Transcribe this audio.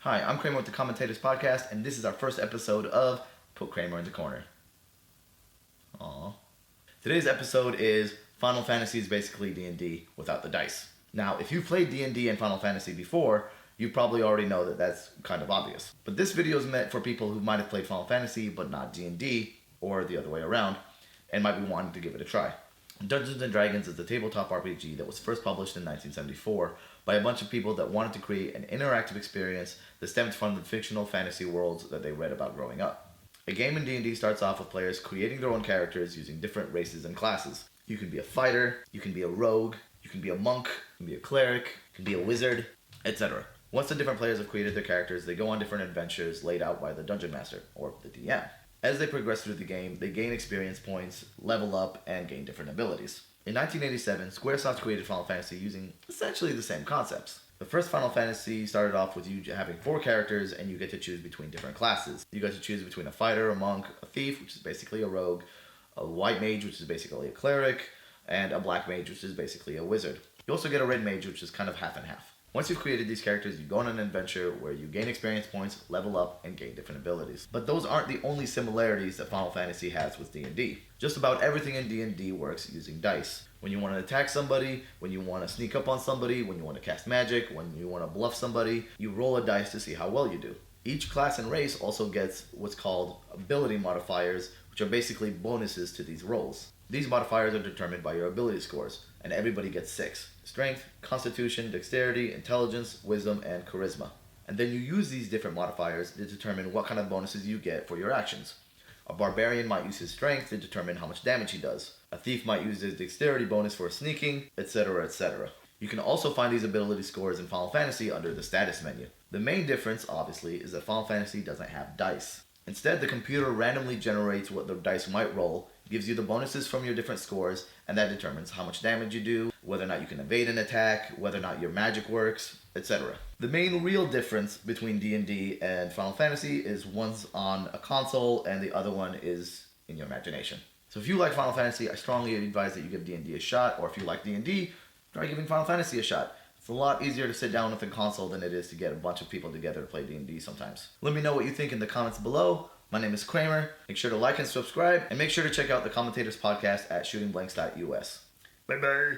Hi, I'm Kramer with the Commentators Podcast, and this is our first episode of Put Kramer in the Corner. Aww. Today's episode is Final Fantasy is basically D&D without the dice. Now, if you've played D&D and Final Fantasy before, you probably already know that that's kind of obvious. But this video is meant for people who might have played Final Fantasy but not D&D, or the other way around, and might be wanting to give it a try. Dungeons & Dragons is a tabletop RPG that was first published in 1974 by a bunch of people that wanted to create an interactive experience that stemmed from the fictional fantasy worlds that they read about growing up. A game in D&D starts off with players creating their own characters using different races and classes. You can be a fighter, you can be a rogue, you can be a monk, you can be a cleric, you can be a wizard, etc. Once the different players have created their characters, they go on different adventures laid out by the Dungeon Master, or the DM. As they progress through the game, they gain experience points, level up, and gain different abilities. In 1987, Squaresoft created Final Fantasy using essentially the same concepts. The first Final Fantasy started off with you having 4 characters, and you get to choose between different classes. You get to choose between a fighter, a monk, a thief, which is basically a rogue, a white mage, which is basically a cleric, and a black mage, which is basically a wizard. You also get a red mage, which is kind of half and half. Once you've created these characters, you go on an adventure where you gain experience points, level up, and gain different abilities. But those aren't the only similarities that Final Fantasy has with D&D. Just about everything in D&D works using dice. When you want to attack somebody, when you want to sneak up on somebody, when you want to cast magic, when you want to bluff somebody, you roll a dice to see how well you do. Each class and race also gets what's called ability modifiers, which are basically bonuses to these rolls. These modifiers are determined by your ability scores, and everybody gets 6. Strength, Constitution, Dexterity, Intelligence, Wisdom, and Charisma. And then you use these different modifiers to determine what kind of bonuses you get for your actions. A barbarian might use his strength to determine how much damage he does. A thief might use his dexterity bonus for sneaking, etc., etc. You can also find these ability scores in Final Fantasy under the status menu. The main difference, obviously, is that Final Fantasy doesn't have dice. Instead, the computer randomly generates what the dice might roll, gives you the bonuses from your different scores, and that determines how much damage you do, whether or not you can evade an attack, whether or not your magic works, etc. The main real difference between D&D and Final Fantasy is one's on a console and the other one is in your imagination. So if you like Final Fantasy, I strongly advise that you give D&D a shot, or if you like D&D, try giving Final Fantasy a shot. It's a lot easier to sit down with a console than it is to get a bunch of people together to play D&D sometimes. Let me know what you think in the comments below. My name is Kramer. Make sure to like and subscribe, and make sure to check out the Commentators Podcast at shootingblanks.us. Bye-bye.